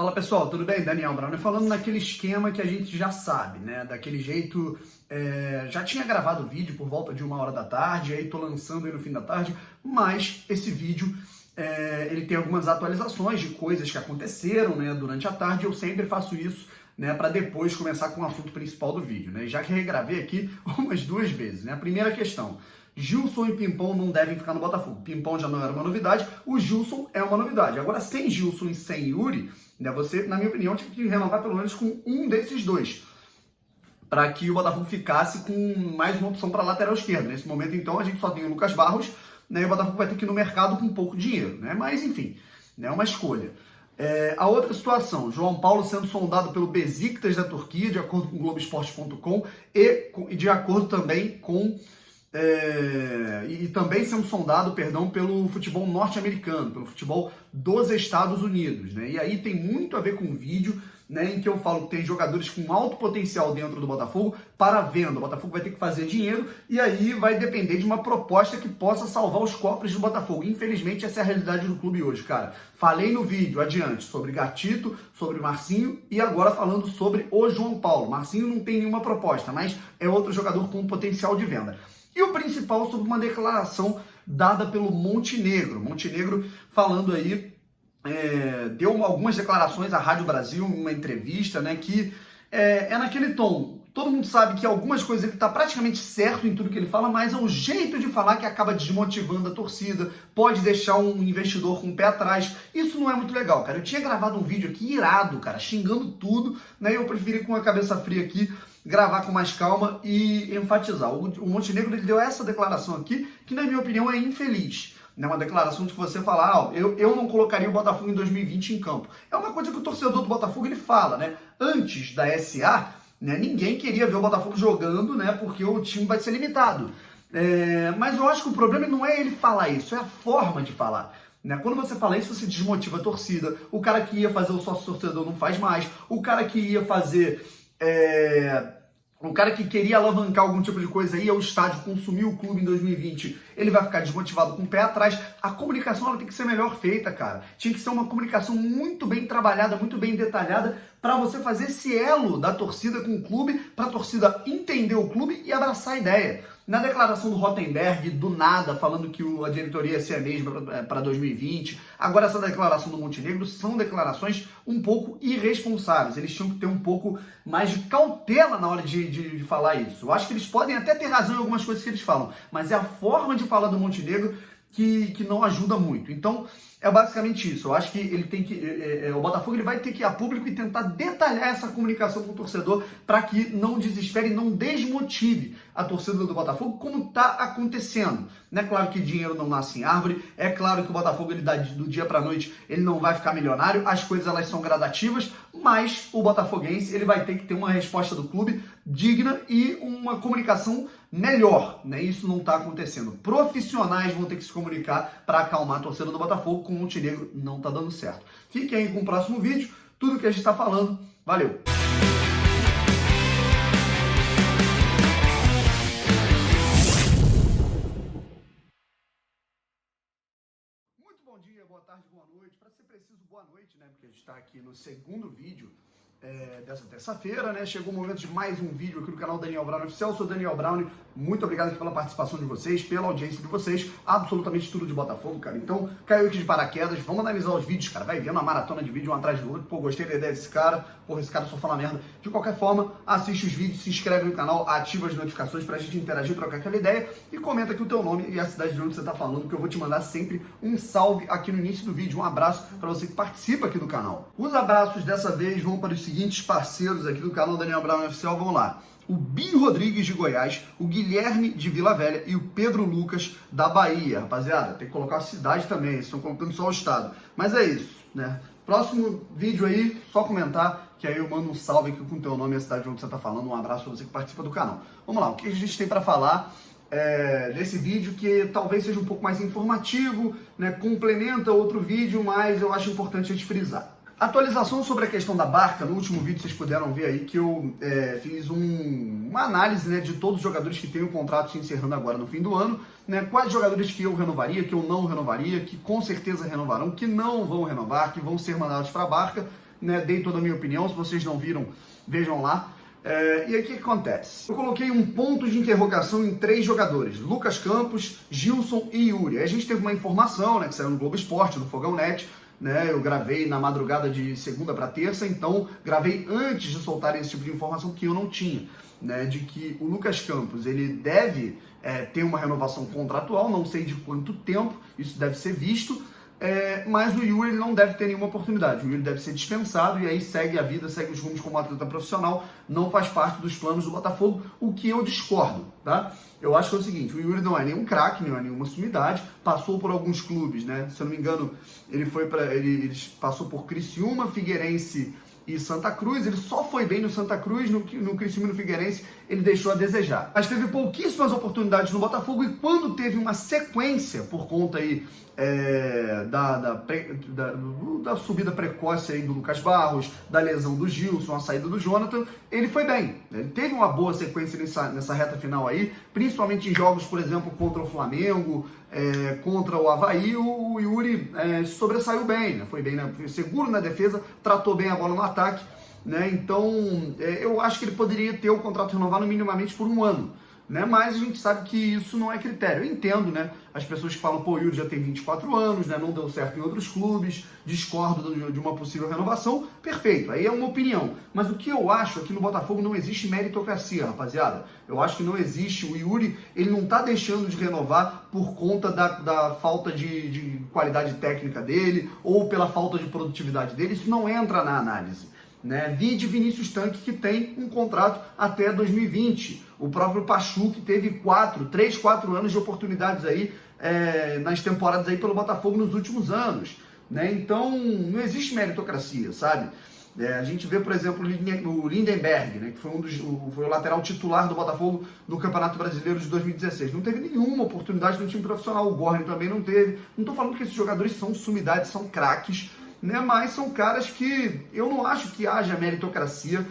Fala pessoal, tudo bem? Daniel Braun falando naquele esquema que a gente já sabe, né? Daquele jeito, já tinha gravado o vídeo por volta de 1h da tarde, aí tô lançando aí no fim da tarde, mas esse vídeo, ele tem algumas atualizações de coisas que aconteceram, né, durante a tarde. Eu sempre faço isso, né, para depois começar com o assunto principal do vídeo, né? Já que regravei aqui umas 2 vezes, né? A primeira questão: Gilson e Pimpão não devem ficar no Botafogo. Pimpão já não era uma novidade, o Gilson é uma novidade. Agora, sem Gilson e sem Yuri, né, você, na minha opinião, tinha que renovar pelo menos com um desses dois, para que o Botafogo ficasse com mais uma opção para lateral esquerda. Nesse momento, então, a gente só tem o Lucas Barros, né, e o Botafogo vai ter que ir no mercado com pouco dinheiro, né? Mas, enfim, né, é uma escolha. A outra situação: João Paulo sendo sondado pelo Besiktas da Turquia, de acordo com o Globoesporte.com, e de acordo também com... e também sendo sondado, pelo futebol norte-americano, pelo futebol dos Estados Unidos, né? E aí tem muito a ver com o vídeo, né, em que eu falo que tem jogadores com alto potencial dentro do Botafogo para venda. O Botafogo vai ter que fazer dinheiro e aí vai depender de uma proposta que possa salvar os cofres do Botafogo. Infelizmente, essa é a realidade do clube hoje, cara. Falei no vídeo adiante sobre Gatito, sobre Marcinho e agora falando sobre o João Paulo. Marcinho não tem nenhuma proposta, mas é outro jogador com potencial de venda. E o principal, sobre uma declaração dada pelo Montenegro. Montenegro falando aí, deu algumas declarações à Rádio Brasil, em uma entrevista, né, que é naquele tom. Todo mundo sabe que algumas coisas ele está praticamente certo em tudo que ele fala, mas é um jeito de falar que acaba desmotivando a torcida, pode deixar um investidor com o pé atrás. Isso não é muito legal, cara. Eu tinha gravado um vídeo aqui irado, cara, xingando tudo, né? Eu preferi, com a cabeça fria aqui, gravar com mais calma e enfatizar. O Montenegro, ele deu essa declaração aqui, que na minha opinião é infeliz. É uma declaração de que você fala: eu não colocaria o Botafogo em 2020 em campo. É uma coisa que o torcedor do Botafogo ele fala, né? Antes da SA, né, ninguém queria ver o Botafogo jogando, né? Porque o time vai ser limitado. Mas eu acho que o problema não é ele falar isso, é a forma de falar. Né? Quando você fala isso, você desmotiva a torcida. O cara que ia fazer o sócio torcedor não faz mais. O cara que ia fazer... O cara que queria alavancar algum tipo de coisa, ia ao estádio, consumir o clube em 2020, ele vai ficar desmotivado com o pé atrás. A comunicação, ela tem que ser melhor feita, cara. Tinha que ser uma comunicação muito bem trabalhada, muito bem detalhada, para você fazer esse elo da torcida com o clube, para a torcida entender o clube e abraçar a ideia. Na declaração do Rottenberg, do nada, falando que a diretoria ia ser a mesma para 2020, agora essa declaração do Montenegro, são declarações um pouco irresponsáveis. Eles tinham que ter um pouco mais de cautela na hora de falar isso. Eu acho que eles podem até ter razão em algumas coisas que eles falam, mas é a forma de falar do Montenegro que não ajuda muito. Então, é basicamente isso. Eu acho que ele tem que... o Botafogo, ele vai ter que ir a público e tentar detalhar essa comunicação com o torcedor para que não desespere e não desmotive a torcida do Botafogo, como está acontecendo. É claro que dinheiro não nasce em árvore, é claro que o Botafogo, ele do dia para a noite, ele não vai ficar milionário, as coisas, elas são gradativas, mas o botafoguense, ele vai ter que ter uma resposta do clube digna e uma comunicação melhor, né? Isso não está acontecendo. Profissionais vão ter que se comunicar para acalmar a torcida do Botafogo. Com o Montenegro não está dando certo. Fiquem aí com o próximo vídeo, tudo que a gente está falando. Valeu! Muito bom dia, boa tarde, boa noite. Para ser preciso, boa noite, né? Porque a gente está aqui no segundo vídeo dessa terça-feira, né? Chegou o momento de mais um vídeo aqui no canal Daniel Braun Oficial. Eu sou Daniel Braun, muito obrigado aqui pela participação de vocês, pela audiência de vocês, absolutamente tudo de Botafogo, cara. Então, caiu aqui de paraquedas, vamos analisar os vídeos, cara. Vai vendo a maratona de vídeo um atrás do outro. Pô, gostei da ideia desse cara. Porra, esse cara só fala merda. De qualquer forma, assiste os vídeos, se inscreve no canal, ativa as notificações pra gente interagir, trocar aquela ideia e comenta aqui o teu nome e a cidade de onde você tá falando, que eu vou te mandar sempre um salve aqui no início do vídeo. Um abraço pra você que participa aqui do canal. Os abraços dessa vez vão para os seguintes parceiros aqui do canal Daniel Braun Oficial. Vão lá: o Bi Rodrigues de Goiás, o Guilherme de Vila Velha e o Pedro Lucas da Bahia. Rapaziada, tem que colocar a cidade também, eles estão colocando só o estado. Mas é isso, né? Próximo vídeo aí, só comentar, que aí eu mando um salve aqui com o teu nome e a cidade de onde você tá falando. Um abraço pra você que participa do canal. Vamos lá, o que a gente tem para falar desse vídeo, que talvez seja um pouco mais informativo, né? Complementa outro vídeo, mas eu acho importante a gente frisar. Atualização sobre a questão da Barca. No último vídeo vocês puderam ver aí que eu fiz uma análise, né, de todos os jogadores que têm o contrato se encerrando agora no fim do ano, né, quais jogadores que eu renovaria, que eu não renovaria, que com certeza renovarão, que não vão renovar, que vão ser mandados para a Barca. né? Dei toda a minha opinião, se vocês não viram, vejam lá. E aí o que acontece? Eu coloquei um ponto de interrogação em 3 jogadores, Lucas Campos, Gilson e Yuri. Aí a gente teve uma informação, né, que saiu no Globo Esporte, no Fogão Net, né? Eu gravei na madrugada de segunda para terça, então gravei antes de soltarem esse tipo de informação que eu não tinha, né? De que o Lucas Campos, ele deve ter uma renovação contratual, não sei de quanto tempo, isso deve ser visto, mas o Yuri ele não deve ter nenhuma oportunidade. O Yuri deve ser dispensado e aí segue a vida, segue os rumos como atleta profissional, não faz parte dos planos do Botafogo, o que eu discordo, tá? Eu acho que é o seguinte, o Yuri não é nenhum craque, não é nenhuma sumidade, passou por alguns clubes, né? Se eu não me engano, ele passou por Criciúma, Figueirense e Santa Cruz. Ele só foi bem no Santa Cruz, no Criciúma e no Figueirense ele deixou a desejar. Mas teve pouquíssimas oportunidades no Botafogo e quando teve uma sequência por conta aí da subida precoce aí do Lucas Barros, da lesão do Gilson, a saída do Jonathan, ele foi bem. Ele teve uma boa sequência nessa reta final aí, principalmente em jogos, por exemplo, contra o Flamengo, contra o Avaí, o Yuri sobressaiu bem, né? Foi bem, seguro na defesa, tratou bem a bola no ataque, né? Então eu acho que ele poderia ter o contrato renovado minimamente por 1 ano. Né? Mas a gente sabe que isso não é critério. Eu entendo, né? As pessoas que falam, pô, o Yuri já tem 24 anos, né? Não deu certo em outros clubes, discordo de uma possível renovação, perfeito, aí é uma opinião. Mas o que eu acho é que no Botafogo não existe meritocracia, rapaziada. Eu acho que não existe, o Yuri, ele não tá deixando de renovar por conta da falta de qualidade técnica dele ou pela falta de produtividade dele, isso não entra na análise. Né? Vide Vinícius Tanque, que tem um contrato até 2020. O próprio Pachu, que teve 3, 4 anos de oportunidades aí nas temporadas aí pelo Botafogo nos últimos anos. Né? Então, não existe meritocracia, sabe? A gente vê, por exemplo, o Lindenberg, né, que foi o lateral titular do Botafogo no Campeonato Brasileiro de 2016. Não teve nenhuma oportunidade no time profissional. O Gorni também não teve. Não estou falando que esses jogadores são sumidades, são craques, né, mas são caras que eu não acho que haja meritocracia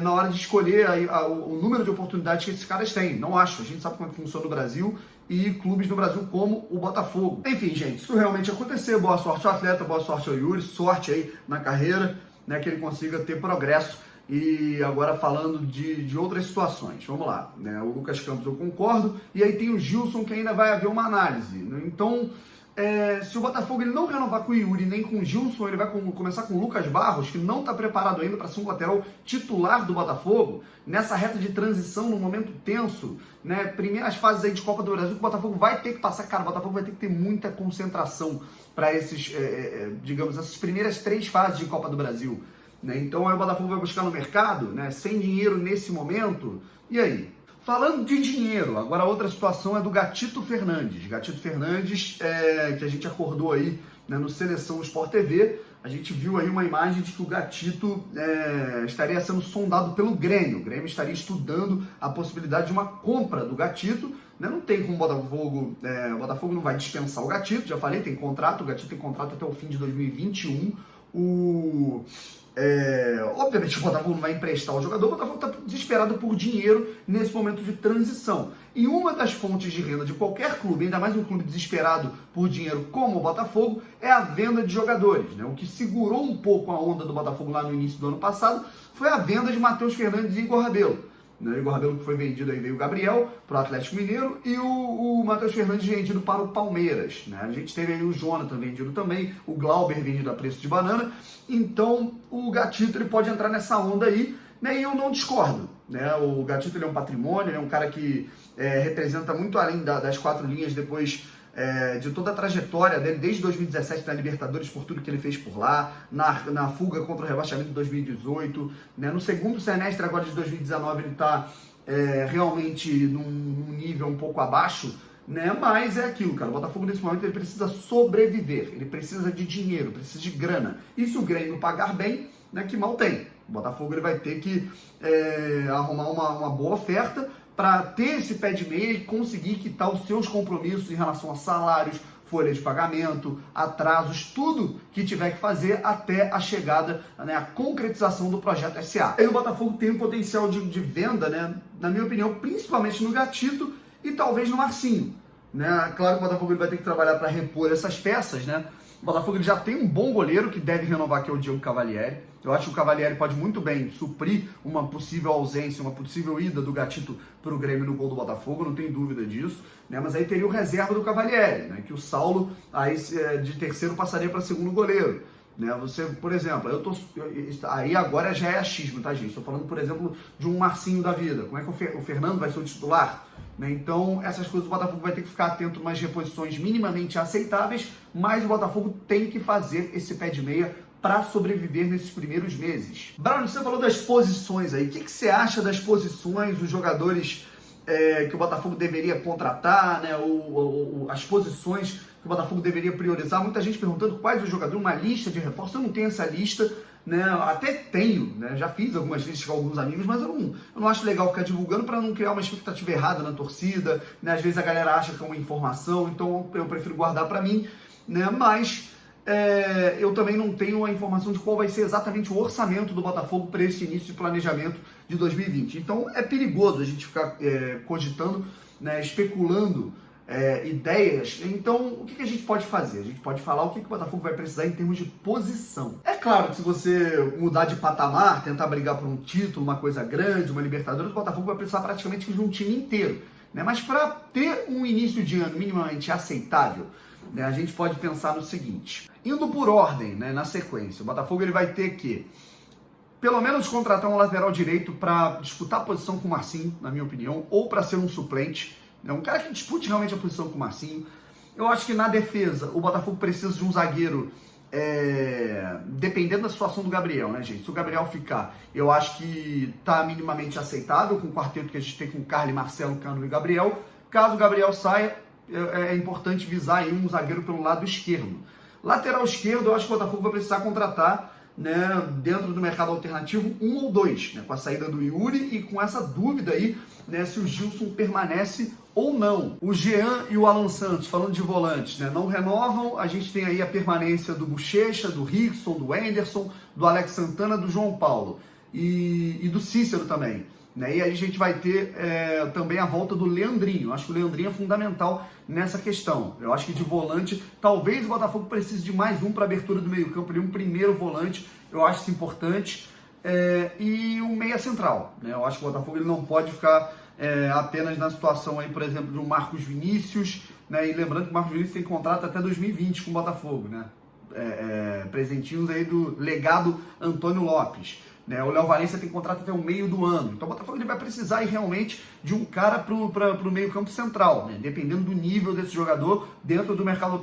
na hora de escolher o número de oportunidades que esses caras têm. Não acho. A gente sabe como é que funciona no Brasil e clubes no Brasil como o Botafogo. Enfim, gente, se isso realmente acontecer, boa sorte ao atleta, boa sorte ao Yuri, sorte aí na carreira, né, que ele consiga ter progresso. E agora falando de outras situações, vamos lá, né, o Lucas Campos eu concordo, e aí tem o Gilson que ainda vai haver uma análise, né? Então, se o Botafogo ele não renovar com o Yuri nem com o Gilson, ele vai começar com o Lucas Barros, que não está preparado ainda para ser um lateral titular do Botafogo, nessa reta de transição, num momento tenso, né? Primeiras fases aí de Copa do Brasil, que o Botafogo vai ter que passar, cara, o Botafogo vai ter que ter muita concentração para digamos, essas primeiras 3 fases de Copa do Brasil, né? Então aí o Botafogo vai buscar no mercado, né? Sem dinheiro nesse momento, e aí? Falando de dinheiro, agora a outra situação é do Gatito Fernandes. Gatito Fernandes, que a gente acordou aí, né, no Seleção Sport TV, a gente viu aí uma imagem de que o Gatito estaria sendo sondado pelo Grêmio. O Grêmio estaria estudando a possibilidade de uma compra do Gatito. Né? Não tem como o Botafogo não vai dispensar o Gatito, já falei, tem contrato, o Gatito tem contrato até o fim de 2021. Obviamente o Botafogo não vai emprestar o jogador, o Botafogo está desesperado por dinheiro nesse momento de transição. E uma das fontes de renda de qualquer clube, ainda mais um clube desesperado por dinheiro como o Botafogo, é a venda de jogadores. Né? O que segurou um pouco a onda do Botafogo lá no início do ano passado foi a venda de Matheus Fernandes e Igor Rabelo. O Igor Rabelo que foi vendido, aí veio o Gabriel para o Atlético Mineiro e o Matheus Fernandes vendido para o Palmeiras. Né? A gente teve aí o Jonathan vendido também, o Glauber vendido a preço de banana. Então o Gatito ele pode entrar nessa onda aí, né? E eu não discordo. Né? O Gatito ele é um patrimônio, ele é um cara que representa muito além das 4 linhas depois de toda a trajetória dele, desde 2017 na Libertadores, por tudo que ele fez por lá, na fuga contra o rebaixamento de 2018, né? No segundo semestre agora de 2019 ele está realmente num nível um pouco abaixo, né? Mas é aquilo, cara, o Botafogo nesse momento ele precisa sobreviver, ele precisa de dinheiro, precisa de grana, e se o Grêmio pagar bem, né, que mal tem, o Botafogo ele vai ter que arrumar uma boa oferta para ter esse pé de meia e conseguir quitar os seus compromissos em relação a salários, folha de pagamento, atrasos, tudo que tiver que fazer até a chegada, né, a concretização do projeto SA. Aí o Botafogo tem um potencial de venda, né, na minha opinião, principalmente no Gatito e talvez no Marcinho. Né? Claro que o Botafogo ele vai ter que trabalhar para repor essas peças, né? O Botafogo ele já tem um bom goleiro que deve renovar, que é o Diego Cavalieri. Eu acho que o Cavalieri pode muito bem suprir uma possível ausência, uma possível ida do Gatito para o Grêmio no gol do Botafogo, não tem dúvida disso, né? Mas aí teria o reserva do Cavalieri, né? Que o Saulo aí, de terceiro passaria para segundo goleiro. Né? Você, por exemplo, aí agora já é achismo, tá, gente? Estou falando, por exemplo, de um Marcinho da vida. Como é que o Fernando vai ser o titular? Né? Então, essas coisas o Botafogo vai ter que ficar atento a umas reposições minimamente aceitáveis, mas o Botafogo tem que fazer esse pé de meia para sobreviver nesses primeiros meses. Bruno, você falou das posições aí. O que você acha das posições, os jogadores que o Botafogo deveria contratar, né? As posições que o Botafogo deveria priorizar? Muita gente perguntando quais os jogadores, uma lista de reforços. Eu não tenho essa lista, né? Até tenho, né? Já fiz algumas listas com alguns amigos, mas eu não acho legal ficar divulgando para não criar uma expectativa errada na torcida, né? Às vezes a galera acha que é uma informação, então eu prefiro guardar para mim, né? Mas eu também não tenho a informação de qual vai ser exatamente o orçamento do Botafogo para esse início de planejamento de 2020. Então é perigoso a gente ficar cogitando, né, especulando ideias. Então o que a gente pode fazer? A gente pode falar o que o Botafogo vai precisar em termos de posição. É claro que se você mudar de patamar, tentar brigar por um título, uma coisa grande, uma Libertadores, o Botafogo vai precisar praticamente de um time inteiro, né? Mas para ter um início de ano minimamente aceitável, né, a gente pode pensar no seguinte, indo por ordem, né, na sequência, o Botafogo ele vai ter que, pelo menos, contratar um lateral direito para disputar a posição com o Marcinho, na minha opinião, ou para ser um suplente, né, um cara que dispute realmente a posição com o Marcinho. Eu acho que na defesa, o Botafogo precisa de um zagueiro, dependendo da situação do Gabriel, né, gente? Se o Gabriel ficar, eu acho que tá minimamente aceitável com o quarteto que a gente tem com Carly, Marcelo, Cano e Gabriel. Caso o Gabriel saia, é importante visar aí um zagueiro pelo lado esquerdo. Lateral esquerdo, eu acho que o Botafogo vai precisar contratar, né, dentro do mercado alternativo, um ou dois, né, com a saída do Yuri e com essa dúvida aí, né, se o Gilson permanece ou não. O Jean e o Alan Santos, falando de volantes, né, não renovam. A gente tem aí a permanência do Bochecha, do Rickson, do Anderson, do Alex Santana, do João Paulo e do Cícero também. Né? E aí a gente vai ter também a volta do Leandrinho. Eu acho que o Leandrinho é fundamental nessa questão. Eu acho que de volante, talvez o Botafogo precise de mais um para abertura do meio campo, um primeiro volante, eu acho isso importante. E um meia central. Né? Eu acho que o Botafogo ele não pode ficar apenas na situação, aí, por exemplo, de um Marcos Vinícius, né? E lembrando que o Marcos Vinícius tem contrato até 2020 com o Botafogo, né? Presentinhos aí do legado Antônio Lopes. Né? O Léo Valência tem contrato até o meio do ano. Então o Botafogo ele vai precisar aí, realmente de um cara para o meio campo central, né? Dependendo do nível desse jogador dentro do mercado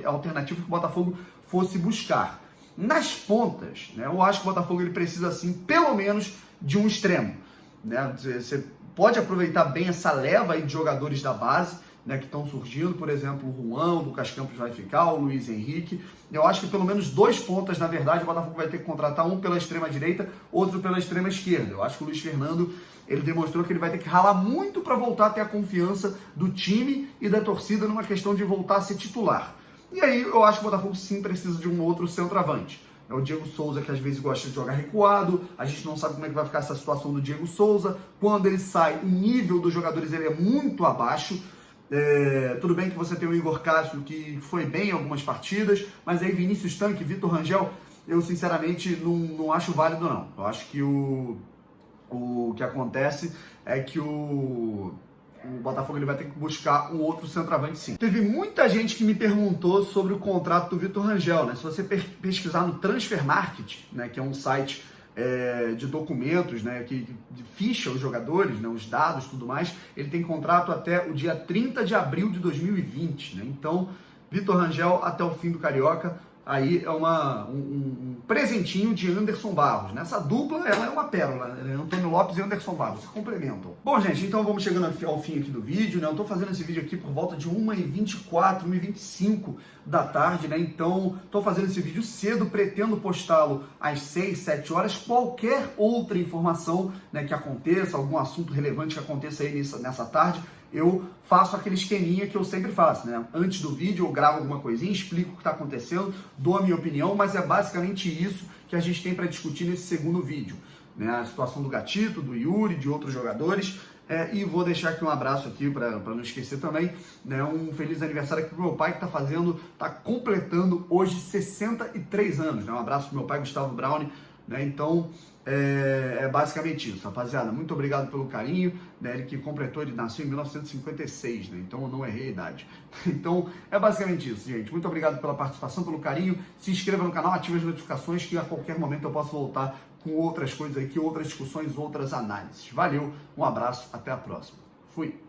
alternativo que o Botafogo fosse buscar. Nas pontas, né, eu acho que o Botafogo ele precisa, assim, pelo menos de um extremo. Né? Você pode aproveitar bem essa leva aí de jogadores da base, né, que estão surgindo, por exemplo, o Juan, o Lucas Campos vai ficar, o Luiz Henrique. Eu acho que pelo menos dois pontas, na verdade, o Botafogo vai ter que contratar, um pela extrema direita, outro pela extrema esquerda. Eu acho que o Luiz Fernando, ele demonstrou que ele vai ter que ralar muito para voltar a ter a confiança do time e da torcida numa questão de voltar a ser titular. E aí eu acho que o Botafogo sim precisa de um outro centroavante. É o Diego Souza, que às vezes gosta de jogar recuado. A gente não sabe como é que vai ficar essa situação do Diego Souza. Quando ele sai, o nível dos jogadores ele é muito abaixo. Tudo bem que você tem o Igor Castro, que foi bem em algumas partidas, mas aí Vinícius Tanque, Vitor Rangel, eu sinceramente não acho válido, não. Eu acho que o que acontece é que o Botafogo ele vai ter que buscar um outro centroavante, sim. Teve muita gente que me perguntou sobre o contrato do Vitor Rangel, né? Se você pesquisar no Transfer Market, né, que é um site de documentos, né, que ficha os jogadores, né, os dados e tudo mais, ele tem contrato até o dia 30 de abril de 2020. Né? Então, Vitor Rangel até o fim do Carioca, aí é um presentinho de Anderson Barros. Né? Essa dupla, ela é uma pérola, né? Antônio Lopes e Anderson Barros se complementam. Bom, gente, então vamos chegando ao fim aqui do vídeo, né? Eu tô fazendo esse vídeo aqui por volta de 1h24, 1h25 da tarde, né? Então, tô fazendo esse vídeo cedo, pretendo postá-lo às 6, 7 horas. Qualquer outra informação, né, que aconteça, algum assunto relevante que aconteça aí nessa tarde, eu faço aquele esqueminha que eu sempre faço, né? Antes do vídeo eu gravo alguma coisinha, explico o que está acontecendo, dou a minha opinião, mas é basicamente isso que a gente tem para discutir nesse segundo vídeo. Né? A situação do Gatito, do Yuri, de outros jogadores, E vou deixar aqui um abraço aqui para não esquecer também, né? Um feliz aniversário aqui pro meu pai que tá completando hoje 63 anos, né? Um abraço pro meu pai, Gustavo Browne, né? Então, é basicamente isso, rapaziada. Muito obrigado pelo carinho, né? Ele que completou, ele nasceu em 1956, né? Então eu não errei a idade. Então, é basicamente isso, gente. Muito obrigado pela participação, pelo carinho. Se inscreva no canal, ative as notificações que a qualquer momento eu posso voltar com outras coisas aqui, outras discussões, outras análises. Valeu, um abraço, até a próxima. Fui!